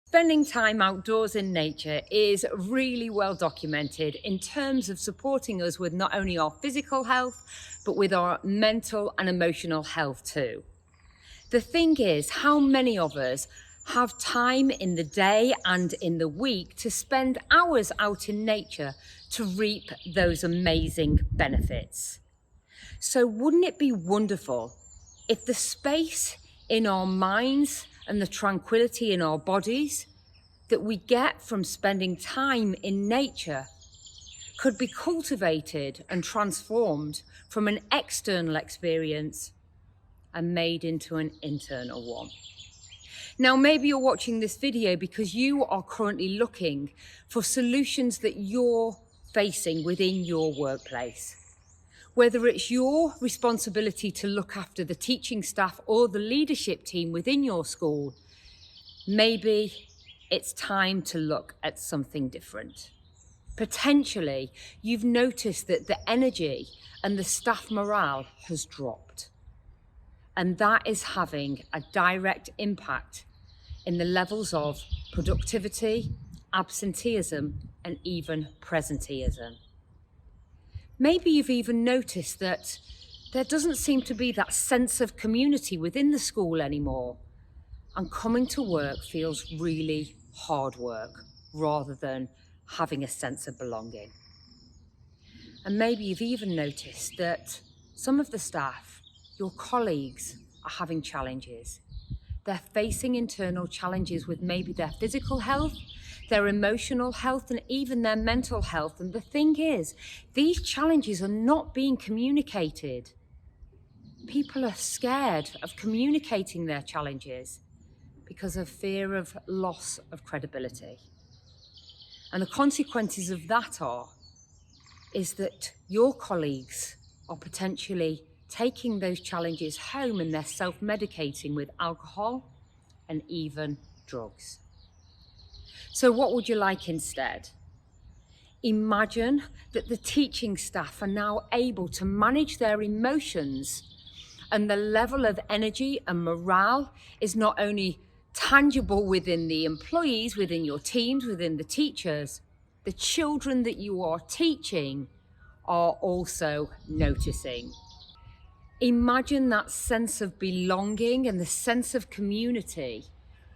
Spending time outdoors in nature is really well documented in terms of supporting us with not only our physical health, but with our mental and emotional health too. The thing is, how many of us have time in the day and in the week to spend hours out in nature to reap those amazing benefits? So wouldn't it be wonderful if the space in our minds and the tranquility in our bodies that we get from spending time in nature could be cultivated and transformed from an external experience and made into an internal one? Now, maybe you're watching this video because you are currently looking for solutions that you're facing within your workplace. Whether it's your responsibility to look after the teaching staff or the leadership team within your school, maybe it's time to look at something different. Potentially, you've noticed that the energy and the staff morale has dropped. And that is having a direct impact in the levels of productivity, absenteeism, and even presenteeism. Maybe you've even noticed that there doesn't seem to be that sense of community within the school anymore, and coming to work feels really hard work rather than having a sense of belonging. And maybe you've even noticed that some of the staff, your colleagues, are having challenges. They're facing internal challenges with maybe their physical health, their emotional health, and even their mental health. And the thing is, these challenges are not being communicated. People are scared of communicating their challenges because of fear of loss of credibility. And the consequences of that is that your colleagues are potentially taking those challenges home and they're self-medicating with alcohol and even drugs. So what would you like instead? Imagine that the teaching staff are now able to manage their emotions, and the level of energy and morale is not only tangible within the employees, within your teams, within the teachers, the children that you are teaching are also noticing. Imagine that sense of belonging and the sense of community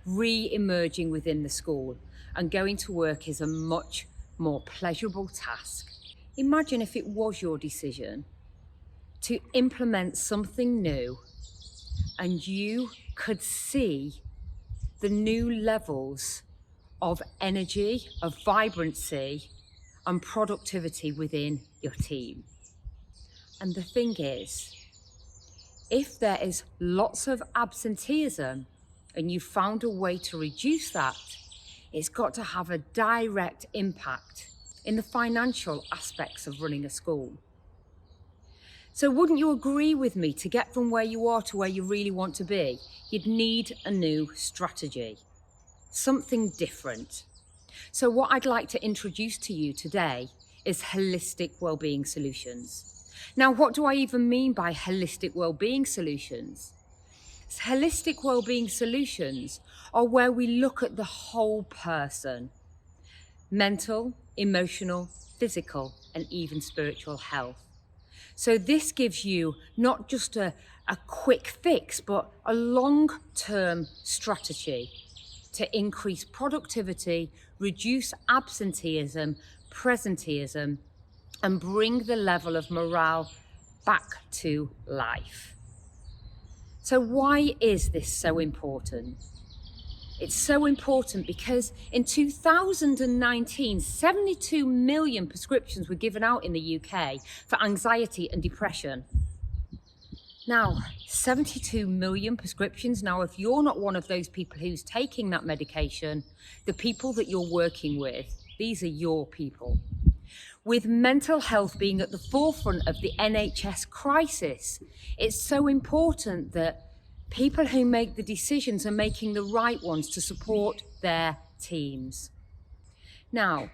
re-emerging within the school, and going to work is a much more pleasurable task. Imagine if it was your decision to implement something new and you could see the new levels of energy, of vibrancy and productivity within your team. And the thing is, if there is lots of absenteeism and you found a way to reduce that, it's got to have a direct impact in the financial aspects of running a school. So wouldn't you agree with me, to get from where you are to where you really want to be, you'd need a new strategy, something different. So what I'd like to introduce to you today is holistic wellbeing solutions. Now, what do I even mean by holistic wellbeing solutions? Holistic wellbeing solutions are where we look at the whole person: mental, emotional, physical, and even spiritual health. So this gives you not just a quick fix, but a long-term strategy to increase productivity, reduce absenteeism, presenteeism, and bring the level of morale back to life. So why is this so important? It's so important because in 2019, 72 million prescriptions were given out in the UK for anxiety and depression. Now, 72 million prescriptions. Now, if you're not one of those people who's taking that medication, the people that you're working with, these are your people. With mental health being at the forefront of the NHS crisis, it's so important that people who make the decisions are making the right ones to support their teams. Now,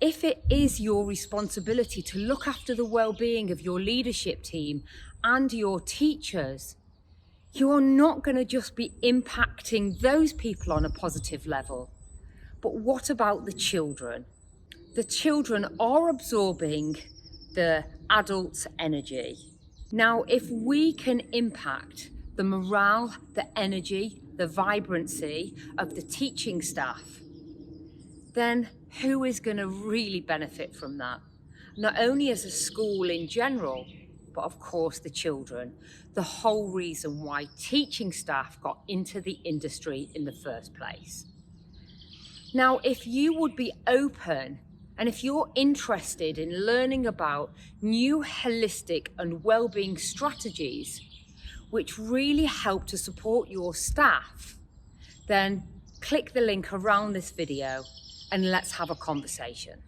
if it is your responsibility to look after the well-being of your leadership team and your teachers, you are not going to just be impacting those people on a positive level. But what about the children? The children are absorbing the adults' energy. Now, if we can impact the morale, the energy, the vibrancy of the teaching staff, then who is going to really benefit from that? Not only as a school in general, but of course the children, the whole reason why teaching staff got into the industry in the first place. Now, if you would be open and if you're interested in learning about new holistic and wellbeing strategies, which really help to support your staff, then click the link around this video and let's have a conversation.